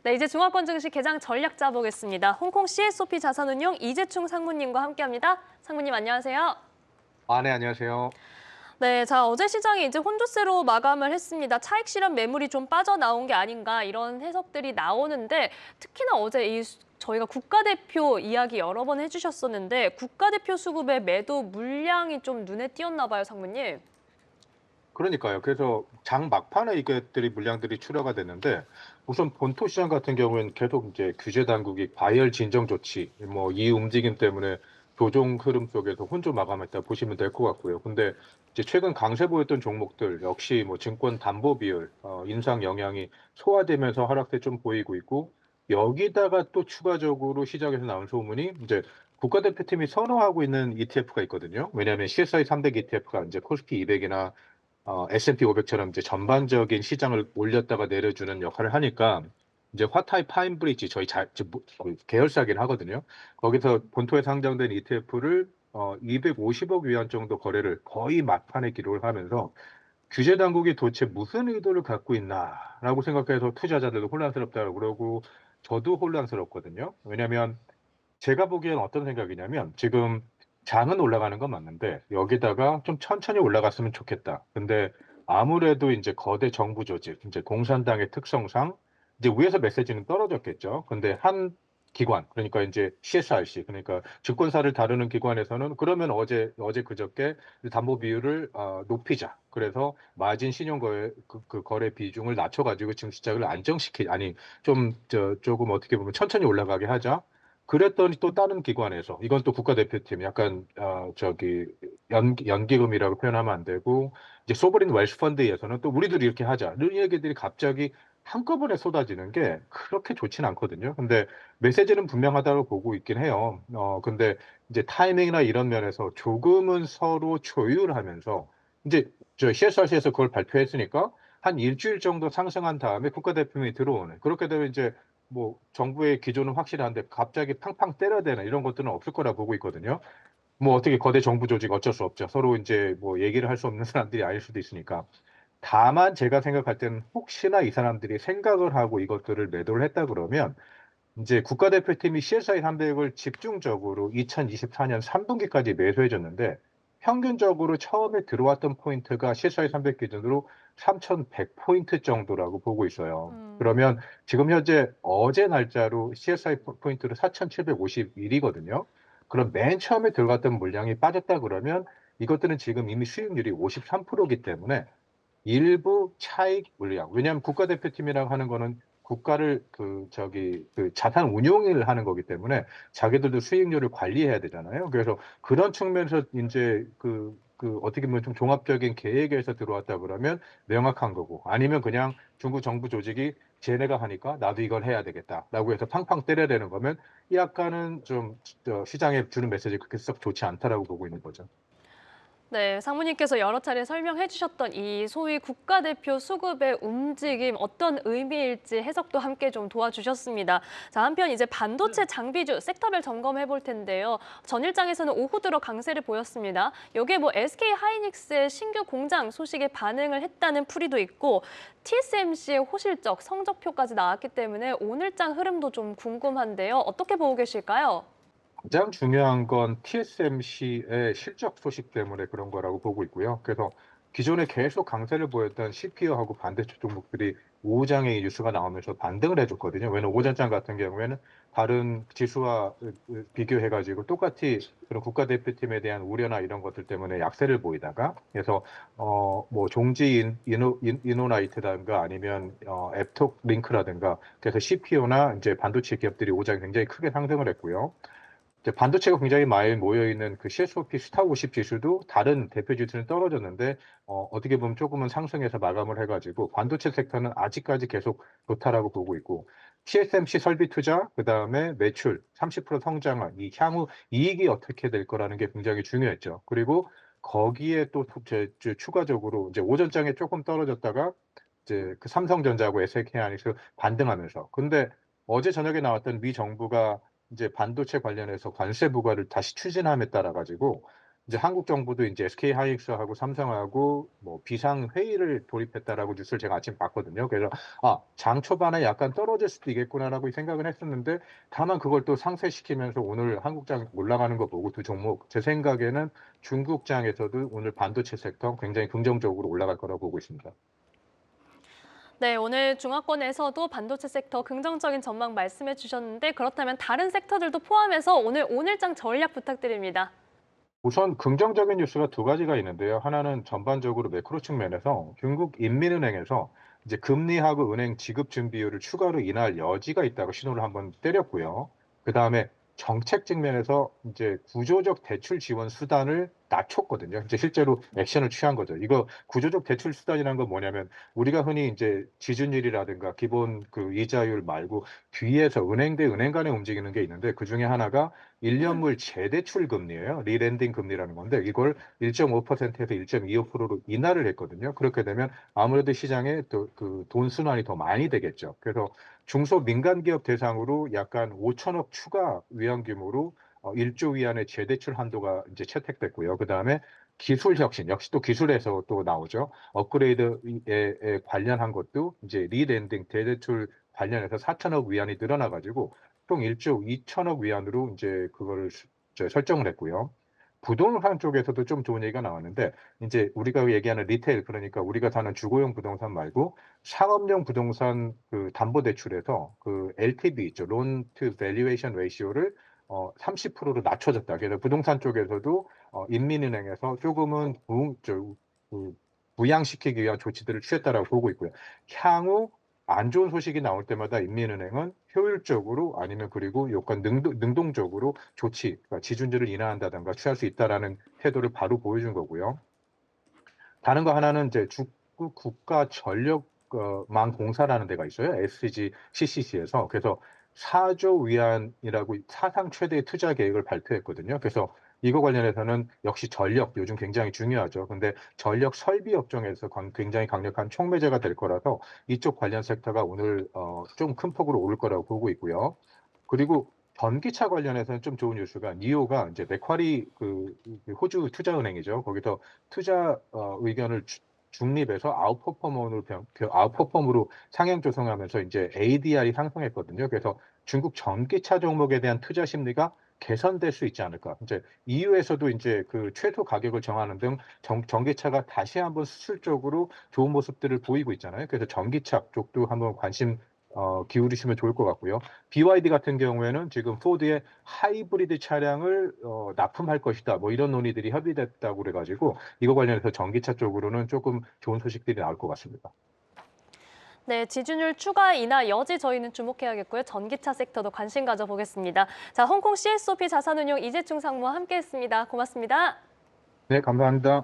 네, 이제 중화권 증시 개장 전략 짜보겠습니다. 홍콩 CSOP 자산운용 이재충 상무님과 함께합니다. 상무님 안녕하세요. 아, 네, 안녕하세요. 네, 자 어제 시장이 이제 혼조세로 마감을 했습니다. 차익 실현 매물이 좀 빠져나온 게 아닌가 이런 해석들이 나오는데 특히나 어제 저희가 국가대표 이야기 여러 번 해주셨었는데 국가대표 수급의 매도 물량이 좀 눈에 띄었나 봐요, 상무님. 그러니까요. 그래서 장 막판에 이것들이 물량들이 출하가 됐는데 우선 본토 시장 같은 경우에는 계속 이제 규제 당국이 과열 진정 조치 뭐 이 움직임 때문에 조정 흐름 속에서 혼조 마감했다 보시면 될 것 같고요. 근데 이제 최근 강세 보였던 종목들 역시 뭐 증권 담보 비율 인상 영향이 소화되면서 하락세 좀 보이고 있고 여기다가 또 추가적으로 시장에서 나온 소문이 이제 국가대표팀이 선호하고 있는 ETF가 있거든요. 왜냐하면 CSI 300 ETF가 이제 코스피 200이나 S&P 500처럼 이제 전반적인 시장을 올렸다가 내려주는 역할을 하니까 이제 화타이 파인브리지 저희 계열사긴 하거든요. 거기서 본토에 상장된 ETF를 250억 위안 정도 거래를 거의 막판에 기록을 하면서 규제 당국이 도대체 무슨 의도를 갖고 있나라고 생각해서 투자자들도 혼란스럽다고 그러고 저도 혼란스럽거든요. 왜냐하면 제가 보기엔 어떤 생각이냐면 지금 장은 올라가는 건 맞는데 여기다가 좀 천천히 올라갔으면 좋겠다. 근데 아무래도 이제 거대 정부 조직, 이제 공산당의 특성상 이제 위에서 메시지는 떨어졌겠죠. 근데 한 기관, 그러니까 이제 CSRC, 그러니까 증권사를 다루는 기관에서는 그러면 어제 그저께 담보 비율을 높이자. 그래서 마진 신용 거래 그 거래 비중을 낮춰가지고 지금 시장을 아니 조금 어떻게 보면 천천히 올라가게 하자. 그랬더니 또 다른 기관에서 이건 또 국가대표팀 약간 연기금이라고 표현하면 안 되고 이제 소버린 웰스 펀드에서는 또 우리들이 이렇게 하자 이런 얘기들이 갑자기 한꺼번에 쏟아지는 게 그렇게 좋지는 않거든요. 근데 메시지는 분명하다고 보고 있긴 해요. 근데 이제 타이밍이나 이런 면에서 조금은 서로 조율하면서 이제 저 CSRC에서 그걸 발표했으니까 한 일주일 정도 상승한 다음에 국가대표팀이 들어오는 그렇게 되면 이제 뭐 정부의 기조는 확실한데 갑자기 팡팡 때려야 되나 이런 것들은 없을 거라 보고 있거든요. 뭐 어떻게 거대 정부 조직 어쩔 수 없죠. 서로 이제 뭐 얘기를 할 수 없는 사람들이 아닐 수도 있으니까. 다만 제가 생각할 때는 혹시나 이 사람들이 생각을 하고 이것들을 매도를 했다 그러면 이제 국가대표팀이 CSI 300을 집중적으로 2024년 3분기까지 매수해 줬는데 평균적으로 처음에 들어왔던 포인트가 CSI 300 기준으로 3,100포인트 정도라고 보고 있어요. 그러면 지금 현재 어제 날짜로 CSI 포인트로 4,751이거든요. 그럼 맨 처음에 들어갔던 물량이 빠졌다 그러면 이것들은 지금 이미 수익률이 53%이기 때문에 일부 차익 물량. 왜냐하면 국가대표팀이라고 하는 거는 국가를 그 자산 운용을 하는 거기 때문에 자기들도 수익률을 관리해야 되잖아요. 그래서 그런 측면에서 이제 어떻게 보면 좀 종합적인 계획에서 들어왔다 그러면 명확한 거고 아니면 그냥 중국 정부 조직이 쟤네가 하니까 나도 이걸 해야 되겠다라고 해서 팡팡 때려야 되는 거면 약간은 좀 시장에 주는 메시지 그렇게 썩 좋지 않다라고 보고 있는 거죠. 네, 상무님께서 여러 차례 설명해 주셨던 이 소위 국가대표 수급의 움직임 어떤 의미일지 해석도 함께 좀 도와주셨습니다. 자, 한편 이제 반도체 장비주 섹터별 점검해 볼 텐데요. 전일장에서는 오후 들어 강세를 보였습니다. 여기에 뭐 SK 하이닉스의 신규 공장 소식에 반응을 했다는 풀이도 있고 TSMC의 호실적 성적표까지 나왔기 때문에 오늘장 흐름도 좀 궁금한데요. 어떻게 보고 계실까요? 가장 중요한 건 TSMC의 실적 소식 때문에 그런 거라고 보고 있고요. 그래서 기존에 계속 강세를 보였던 CPO하고 반도체 종목들이 오후장에 이 뉴스가 나오면서 반등을 해줬거든요. 왜냐면 오전장 같은 경우에는 다른 지수와 비교해가지고 똑같이 그런 국가대표팀에 대한 우려나 이런 것들 때문에 약세를 보이다가 그래서 뭐 종지 이노나이트라든가 아니면 앱톡 링크라든가 그래서 CPO나 이제 반도체 기업들이 오후장에 굉장히 크게 상승을 했고요. 이제 반도체가 굉장히 많이 모여 있는 그 CSOP 스타 50 지수도 다른 대표 지수는 떨어졌는데 어떻게 보면 조금은 상승해서 마감을 해가지고 반도체 섹터는 아직까지 계속 좋다라고 보고 있고 TSMC 설비 투자 그다음에 매출 30% 성장한 이 향후 이익이 어떻게 될 거라는 게 굉장히 중요했죠. 그리고 거기에 또 추가적으로 이제 오전장에 조금 떨어졌다가 이제 그 삼성전자하고 SK 하이닉스 반등하면서 근데 어제 저녁에 나왔던 미 정부가 이제 반도체 관련해서 관세 부과를 다시 추진함에 따라 가지고 이제 한국 정부도 이제 SK 하이닉스하고 삼성하고 뭐 비상 회의를 돌입했다라고 뉴스를 제가 아침 봤거든요. 그래서 장 초반에 약간 떨어질 수도 있겠구나라고 생각은 했었는데 다만 그걸 또 상쇄시키면서 오늘 한국장 올라가는 거 보고 두 종목 제 생각에는 중국장에서도 오늘 반도체 섹터 굉장히 긍정적으로 올라갈 거라고 보고 있습니다. 네, 오늘 중화권에서도 반도체 섹터 긍정적인 전망 말씀해 주셨는데 그렇다면 다른 섹터들도 포함해서 오늘장 전략 부탁드립니다. 우선 긍정적인 뉴스가 두 가지가 있는데요. 하나는 전반적으로 매크로 측면에서 중국 인민은행에서 이제 금리하고 은행 지급 준비율을 추가로 인하할 여지가 있다고 신호를 한번 때렸고요. 그다음에 정책 측면에서 이제 구조적 대출 지원 수단을 낮췄거든요. 이제 실제로 액션을 취한 거죠. 이거 구조적 대출 수단이라는 건 뭐냐면 우리가 흔히 이제 지준율이라든가 기본 그 이자율 말고 뒤에서 은행 대 은행 간에 움직이는 게 있는데 그중에 하나가 1년물 재대출 금리예요. 리렌딩 금리라는 건데 이걸 1.5%에서 1.25%로 인하를 했거든요. 그렇게 되면 아무래도 시장에 또 그 돈 순환이 더 많이 되겠죠. 그래서 중소민간기업 대상으로 약간 5천억 추가 위안 규모로 1조 위안의 재대출 한도가 이제 채택됐고요. 그다음에 기술 혁신 역시 또 기술에서 또 나오죠. 업그레이드에 관련한 것도 이제 리렌딩 대대출 관련해서 4천억 위안이 늘어나 가지고 총 1조 2천억 위안으로 이제 그거를 설정을 했고요. 부동산 쪽에서도 좀 좋은 얘기가 나왔는데 이제 우리가 얘기하는 리테일 그러니까 우리가 사는 주거용 부동산 말고 상업용 부동산 그 담보대출에서 그 LTV 있죠. Loan to Valuation Ratio를 30%로 낮춰졌다. 그래서 부동산 쪽에서도 인민은행에서 조금은 그 부양시키기 위한 조치들을 취했다라고 보고 있고요. 향후 안 좋은 소식이 나올 때마다 인민은행은 효율적으로 아니면 그리고 약간 능동적으로 조치, 그러니까 지준율을 인하한다든가 취할 수 있다라는 태도를 바로 보여준 거고요. 다른 거 하나는 이제 중국 국가 전력망 공사라는 데가 있어요. SGCC에서. 그래서 4조 위안이라고 사상 최대의 투자 계획을 발표했거든요. 그래서 이거 관련해서는 역시 전력 요즘 굉장히 중요하죠. 근데 전력 설비 업종에서 굉장히 강력한 촉매제가 될 거라서 이쪽 관련 섹터가 오늘 좀 큰 폭으로 오를 거라고 보고 있고요. 그리고 전기차 관련해서는 좀 좋은 뉴스가 니오가 이제 맥쿼리 그 호주 투자은행이죠. 거기서 투자 의견을 중립해서 아웃퍼폼으로 상향 조성하면서 이제 ADR이 상승했거든요. 그래서 중국 전기차 종목에 대한 투자 심리가 개선될 수 있지 않을까. 이제 EU에서도 이제 그 최소 가격을 정하는 등 전기차가 다시 한번 수출적으로 좋은 모습들을 보이고 있잖아요. 그래서 전기차 쪽도 한번 관심 기울이시면 좋을 것 같고요. BYD 같은 경우에는 지금 포드의 하이브리드 차량을 납품할 것이다. 뭐 이런 논의들이 협의됐다고 그래가지고 이거 관련해서 전기차 쪽으로는 조금 좋은 소식들이 나올 것 같습니다. 네, 지준율 추가 인하 여지 저희는 주목해야겠고요. 전기차 섹터도 관심 가져보겠습니다. 자, 홍콩 CSOP 자산운용 이재충 상무와 함께했습니다. 고맙습니다. 네, 감사합니다.